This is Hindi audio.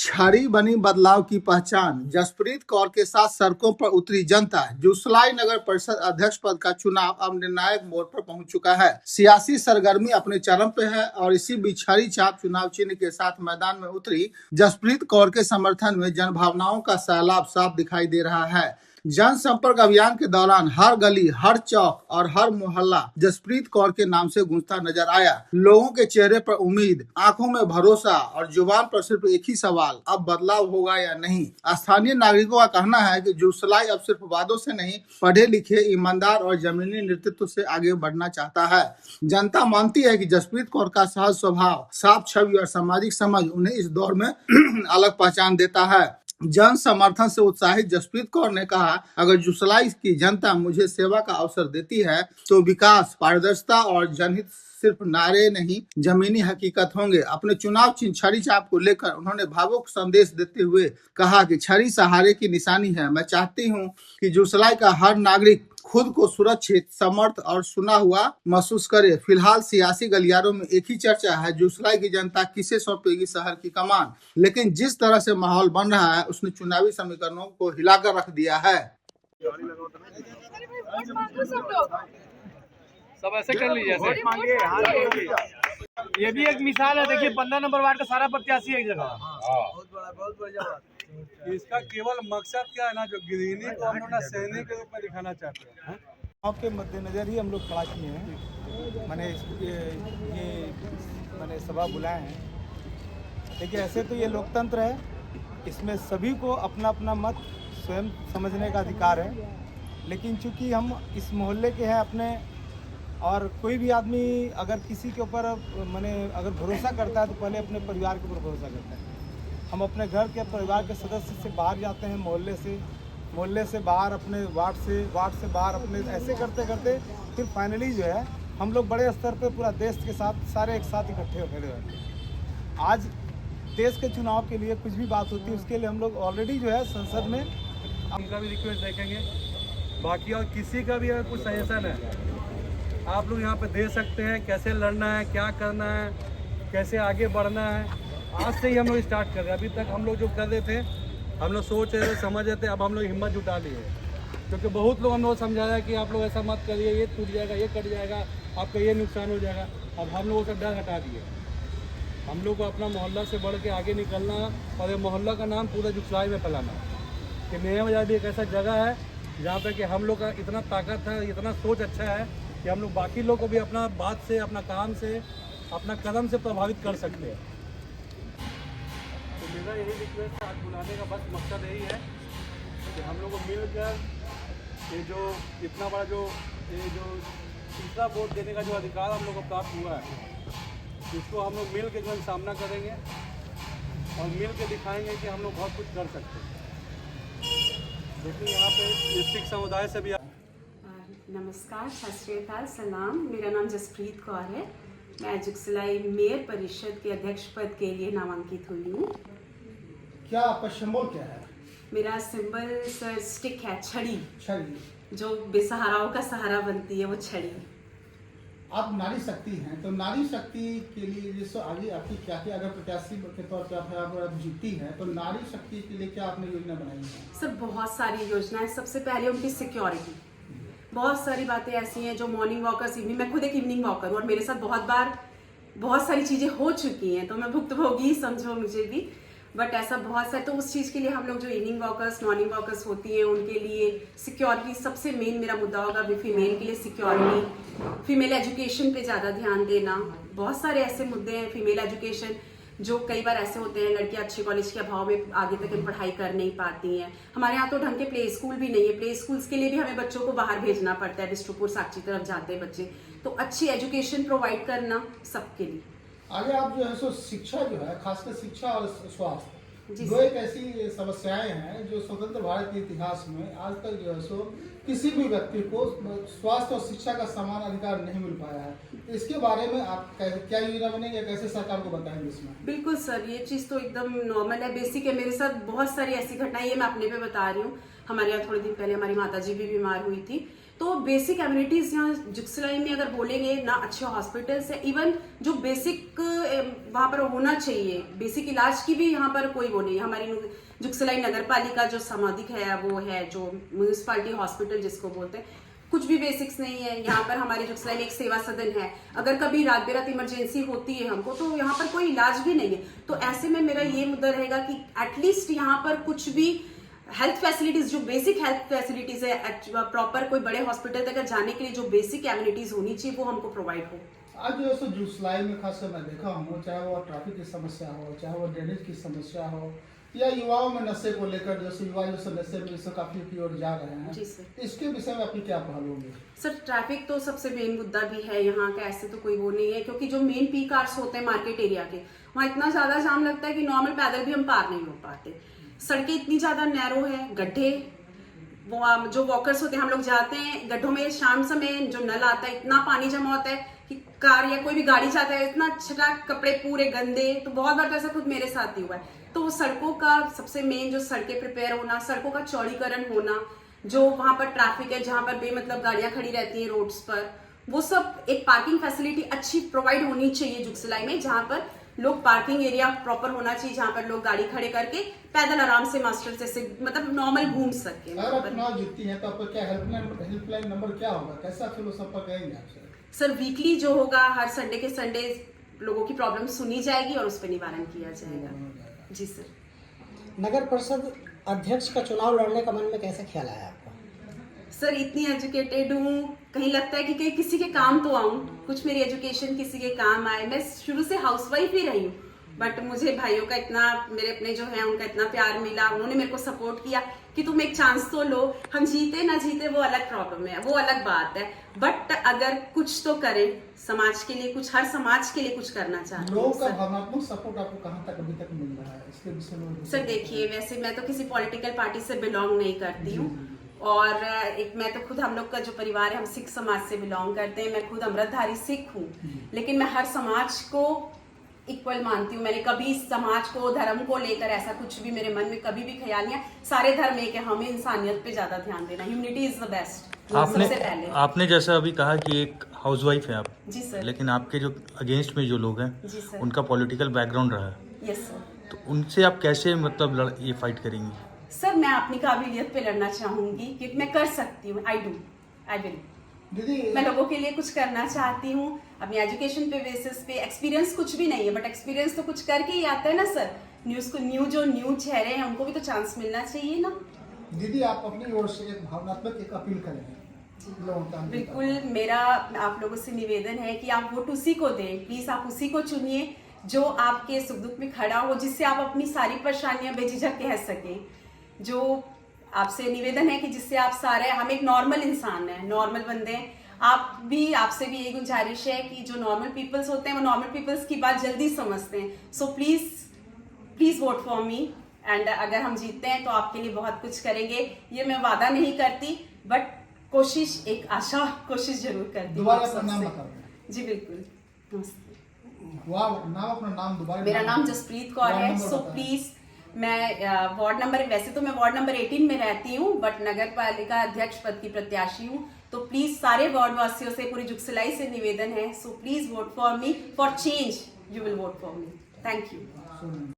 छड़ी बनी बदलाव की पहचान। जसप्रीत कौर के साथ सड़कों पर उतरी जनता। जूसलाई नगर परिषद अध्यक्ष पद का चुनाव अब निर्णायक मोड़ पर पहुंच चुका है। सियासी सरगर्मी अपने चरम पे है और इसी बीच छड़ी छाप चुनाव चिन्ह के साथ मैदान में उतरी जसप्रीत कौर के समर्थन में जनभावनाओं का सैलाब साफ दिखाई दे रहा है। जनसंपर्क अभियान के दौरान हर गली, हर चौक और हर मोहल्ला जसप्रीत कौर के नाम से गूंजता नजर आया। लोगों के चेहरे पर उम्मीद, आंखों में भरोसा और जुबान पर सिर्फ एक ही सवाल, अब बदलाव होगा या नहीं। स्थानीय नागरिकों का कहना है कि जूसलाई अब सिर्फ वादों से नहीं, पढ़े लिखे, ईमानदार और जमीनी नेतृत्व से आगे बढ़ना चाहता है। जनता मानती है कि जसप्रीत कौर का सहज स्वभाव, साफ छवि और सामाजिक समझ उन्हें इस दौर में अलग पहचान देता है। जन समर्थन से उत्साहित जसप्रीत कौर ने कहा, अगर जूसलाई की जनता मुझे सेवा का अवसर देती है तो विकास, पारदर्शिता और जनहित सिर्फ नारे नहीं, जमीनी हकीकत होंगे। अपने चुनाव चिन्ह छड़ी छाप को लेकर उन्होंने भावुक संदेश देते हुए कहा कि छड़ी सहारे की निशानी है। मैं चाहती हूं कि जूसलाई का हर नागरिक खुद को सुरक्षित, समर्थ और सुना हुआ महसूस करे। फिलहाल सियासी गलियारों में एक ही चर्चा है, जूसलाई की जनता किसे सौंपेगी शहर की कमान। लेकिन जिस तरह से माहौल बन रहा है उसने चुनावी समीकरणों को हिलाकर रख दिया है। सब ऐसे कर लीजिए, ये भी एक मिसाल है। देखिए 15 नंबर वार्ड का सारा प्रत्याशी एक जगह। बहुत बड़ा बात। इसका केवल मकसद क्या है ना, जो गृहिणी को हम लोग सैनिक के रूप में दिखाना चाहते हैं। आपके मद्देनजर ही हम लोग खड़ा किए हैं, मैंने सभा बुलाए हैं। देखिए ऐसे तो ये लोकतंत्र है, इसमें सभी को अपना अपना मत स्वयं समझने का अधिकार है। लेकिन चूंकि हम इस मोहल्ले के हैं अपने, और कोई भी आदमी अगर किसी के ऊपर अगर भरोसा करता है तो पहले अपने परिवार के ऊपर भरोसा करता है। हम अपने घर के परिवार के सदस्य से बाहर जाते हैं, मोहल्ले से बाहर, अपने वार्ड से बाहर, अपने ऐसे करते करते फिर फाइनली जो है हम लोग बड़े स्तर पे पूरा देश के साथ सारे एक साथ इकट्ठे खड़े रहते हैं। आज देश के चुनाव के लिए कुछ भी बात होती है उसके लिए हम लोग ऑलरेडी जो है संसद में उनका भी रिक्वेस्ट देखेंगे। बाकी और किसी का भी अगर कुछ सजेशन है आप लोग यहाँ पे दे सकते हैं, कैसे लड़ना है, क्या करना है, कैसे आगे बढ़ना है। आज से ही हम लोग स्टार्ट कर रहे हैं। अभी तक हम लोग जो कर रहे थे, हम लोग सोच रहे थे, समझ रहे थे, अब हम लोग हिम्मत जुटा लिए। क्योंकि बहुत लोग हम लोग समझाया कि आप लोग ऐसा मत करिए, ये टूट जाएगा, ये कट जाएगा, आपका ये नुकसान हो जाएगा। अब हम लोगों का डर हटा दिए। हम लोग को अपना मोहल्ला से बढ़ के आगे निकलना और ये मोहल्ला का नाम पूरा जूसलाई में फैलाना। कि मेरे वजह भी एक ऐसा जगह है जहाँ पे कि हम लोग का इतना ताकत है, इतना सोच अच्छा है कि हम लोग बाकी लोग को भी अपना बात से, अपना काम से, अपना कदम से प्रभावित कर सकते हैं। तो मेरा यही रिक्वेस्ट है, आज बुलाने का बस मकसद यही है कि हम लोग को मिलकर ये जो इतना बड़ा जो तीसरा वोट देने का जो अधिकार हम लोग को प्राप्त हुआ है, इसको हम लोग मिल के जो सामना करेंगे और मिल के दिखाएंगे कि हम लोग बहुत कुछ कर सकते हैं। देखिए यहाँ पे सिख समुदाय से भी नमस्कार, सत श्री अकाल, सलाम। मेरा नाम जसप्रीत कौर है। मैं जुगसलाई मेयर परिषद के अध्यक्ष पद के लिए नामांकित हुई हूँ। क्या आपका सिंबल क्या है? मेरा सिंबल सर स्टिक है, छड़ी। जो बेसहाराओं का सहारा बनती है वो छड़ी। आप नारी शक्ति हैं, तो नारी शक्ति के लिए जैसे आगे आपकी क्या अगर प्रत्याशी के तौर पर आप जीतती हैं तो नारी शक्ति के लिए क्या आपने योजना बनाई है? सर बहुत सारी योजनाएं। सबसे पहले उनकी सिक्योरिटी। बहुत सारी बातें ऐसी हैं जो मॉर्निंग वॉकर्स, इवनिंग, मैं खुद एक इवनिंग वॉकर हूँ और मेरे साथ बहुत बार बहुत सारी चीज़ें हो चुकी हैं, तो मैं भुक्तभोगी ही समझो मुझे भी। बट ऐसा बहुत सारा, तो उस चीज़ के लिए हम लोग जो इवनिंग वॉकर्स, मॉर्निंग वॉकर्स होती हैं उनके लिए सिक्योरिटी सबसे मेन मेरा मुद्दा होगा। भी फीमेल के लिए सिक्योरिटी, फीमेल एजुकेशन पे ज़्यादा ध्यान देना। बहुत सारे ऐसे मुद्दे हैं, फीमेल एजुकेशन जो कई बार ऐसे होते हैं लड़कियां अच्छी कॉलेज के अभाव में आगे तक पढ़ाई कर नहीं पाती हैं। हमारे यहाँ तो ढंग के प्ले स्कूल भी नहीं है। प्ले स्कूल्स के लिए भी हमें बच्चों को बाहर भेजना पड़ता है, बिष्टुपुर, साक्षी तरफ जाते हैं बच्चे। तो अच्छी एजुकेशन प्रोवाइड करना सबके लिए। आगे आप जो है सो शिक्षा जो है, खासकर शिक्षा और स्वास्थ्य, दो एक ऐसी समस्याएं हैं जो स्वतंत्र भारत के इतिहास में आज तक जो है सो किसी भी व्यक्ति को स्वास्थ्य और शिक्षा का समान अधिकार नहीं मिल पाया है। इसके बारे में आप क्या योजना बनेगी, कैसे सरकार को बताएंगे इसमें? बिल्कुल सर, ये चीज़ तो एकदम नॉर्मल है, बेसिक है। मेरे साथ बहुत सारी ऐसी घटनाएं, ये मैं अपने पे बता रही हूँ। हमारे यहाँ थोड़े दिन पहले हमारी माताजी भी बीमार हुई थी, तो बेसिक एमिनिटीज यहाँ जुगसलाई में अगर बोलेंगे ना, अच्छे हॉस्पिटल्स है, इवन जो बेसिक वहाँ पर होना चाहिए, बेसिक इलाज की भी यहाँ पर कोई वो नहीं है। हमारी जुगसलाई नगर पालिका जो सामाजिक है वो है, जो म्यूनिसिपालिटी हॉस्पिटल जिसको बोलते हैं, कुछ भी बेसिक्स नहीं है। यहाँ पर हमारी जुगसलाई में एक सेवा सदन है, अगर कभी रात बेरात इमरजेंसी होती है हमको तो यहाँ पर कोई इलाज भी नहीं है। तो ऐसे में मेरा ये मुद्दा रहेगा कि एटलीस्ट यहाँ पर कुछ भी हेल्थ फैसिलिटीज, जो बेसिक हेल्थ फैसिलिटीज है, प्रॉपर कोई बड़े हॉस्पिटल तक जाने के लिए जो बेसिक एमिनिटीज होनी चाहिए वो हमको प्रोवाइड हो। आज जो है जुगसलाई में खासकर मैं देखा हूँ, चाहे वो ट्रैफिक की समस्या हो, चाहे वो ड्रेनेज की समस्या हो, या युवाओं में नशे को लेकर जैसे युवा जो नशे में जैसे काफी की ओर जा रहे हैं, जी सर। इसके विषय में आपकी क्या पहल होगी? सर ट्रैफिक तो सबसे मेन मुद्दा भी है यहाँ का, ऐसे तो कोई वो नहीं है, क्योंकि जो मेन पीक आवर्स होते हैं मार्केट एरिया के, वहाँ इतना ज्यादा जाम लगता है कि नॉर्मल पैदल भी हम पार नहीं हो पाते। सड़कें इतनी ज्यादा नैरो है, गड्ढे, वो जो वॉकर्स होते हैं, हम लोग जाते हैं गड्ढों में, शाम समय जो नल आता है इतना पानी जमा होता है कि कार या कोई भी गाड़ी जाता है इतना छटाक, कपड़े पूरे गंदे। तो बहुत बार तो ऐसा खुद मेरे साथ ही हुआ है। तो सड़कों का सबसे मेन, जो सड़कें प्रिपेयर होना, सड़कों का चौड़ीकरण होना, जो वहां पर ट्रैफिक है जहां पर बेमतलब गाड़ियां खड़ी रहती हैं रोड्स पर, वो सब एक पार्किंग फैसिलिटी अच्छी प्रोवाइड होनी चाहिए जुगसलाई में, जहां पर लोग पार्किंग एरिया प्रॉपर होना चाहिए, जहां पर लोग गाड़ी खड़े करके पैदल आराम से मास्टर जैसे मतलब नॉर्मल घूम सके। अगर आप चुनाव जीतती हैं तो आपका क्या हेल्पलाइन नंबर क्या होगा, कैसा फिर वो संपर्क करेंगे आपसे? सर वीकली जो होगा, हर संडे के संडे लोगों की प्रॉब्लम सुनी जाएगी और उस पर निवारण किया जाएगा। जी सर। नगर परिषद अध्यक्ष का चुनाव लड़ने का मन में कैसे ख्याल आया आपका? सर इतनी एजुकेटेड हूँ, कहीं लगता है कि कहीं किसी के काम तो आऊं, कुछ मेरी एजुकेशन किसी के काम आए। मैं शुरू से हाउसवाइफ ही रही हूँ, बट मुझे भाइयों का इतना, मेरे अपने जो हैं उनका इतना प्यार मिला, उन्होंने मेरे को सपोर्ट किया कि तुम एक चांस तो लो। हम जीते ना जीते वो अलग प्रॉब्लम है, वो अलग बात है, बट अगर कुछ तो करें समाज के लिए, कुछ हर समाज के लिए कुछ करना चाहते लोगों का हैं। भावनात्मक सपोर्ट आपको कहाँ तक अभी तक मिल रहा है, इसके विषय में? सर देखिए, वैसे मैं तो किसी पॉलिटिकल पार्टी से बिलोंग नहीं करती हूँ, और एक मैं तो खुद, हम लोग का जो परिवार है हम सिख समाज से बिलोंग करते हैं। मैं खुद अमृतधारी सिख हूँ, लेकिन मैं हर समाज को इक्वल मानती हूँ। मैंने कभी समाज को, धर्म को लेकर ऐसा कुछ भी मेरे मन में कभी भी ख्याल नहीं है। सारे धर्म एक है, हमें इंसानियत पे ज्यादा ध्यान देना, ह्यूमनिटी इज द बेस्ट। सबसे पहले आपने जैसा अभी कहा कि एक हाउसवाइफ है आप, जी सर। लेकिन आपके जो अगेंस्ट में जो लोग हैं, जी सर। उनका पॉलिटिकल बैकग्राउंड रहा है, यस सर। तो उनसे आप कैसे मतलब ये फाइट करेंगी? सर मैं अपनी काबिलियत पे लड़ना चाहूंगी, क्योंकि मैं कर सकती हूँ। I will. दीदी मैं लोगों के लिए कुछ करना चाहती हूँ, अपनी एजुकेशन पे बेसिस पे। एक्सपीरियंस कुछ भी नहीं है, बट एक्सपीरियंस तो कुछ करके ही आता है ना सर। न्यू चेहरे हैं उनको भी तो चांस मिलना चाहिए ना। दीदी आप अपनी ओर से एक भावनात्मक एक अपील करेंगे लोगों का? बिल्कुल, मेरा आप लोगों से निवेदन है कि आप वोट उसी को दें, प्लीज आप उसी को चुनिए जो आपके सुख दुख में खड़ा हो, जिससे आप अपनी सारी परेशानियां बेझिझक कह सकें। जो आपसे निवेदन है कि जिससे आप सारे, हम एक नॉर्मल इंसान हैं, नॉर्मल बंदे हैं, आपसे भी यही गुजारिश है कि जो नॉर्मल पीपल्स होते हैं वो नॉर्मल पीपल्स की बात जल्दी समझते हैं। So please vote for me, and अगर हम जीतते हैं तो आपके लिए बहुत कुछ करेंगे। ये मैं वादा नहीं करती, बट कोशिश, एक आशा, कोशिश जरूर करती हूँ। दोबारा अपना नाम बता दें। जी बिल्कुल, नमस्ते। अपना नाम दोबारा? मेरा नाम जसप्रीत कौर है। सो प्लीज, मैं वार्ड नंबर, वैसे तो मैं वार्ड नंबर 18 में रहती हूँ, बट नगर पालिका अध्यक्ष पद की प्रत्याशी हूँ। तो प्लीज सारे वार्ड वासियों से, पूरी जुगसलाई से निवेदन है, so please vote for me, for change you will vote for me. Thank you.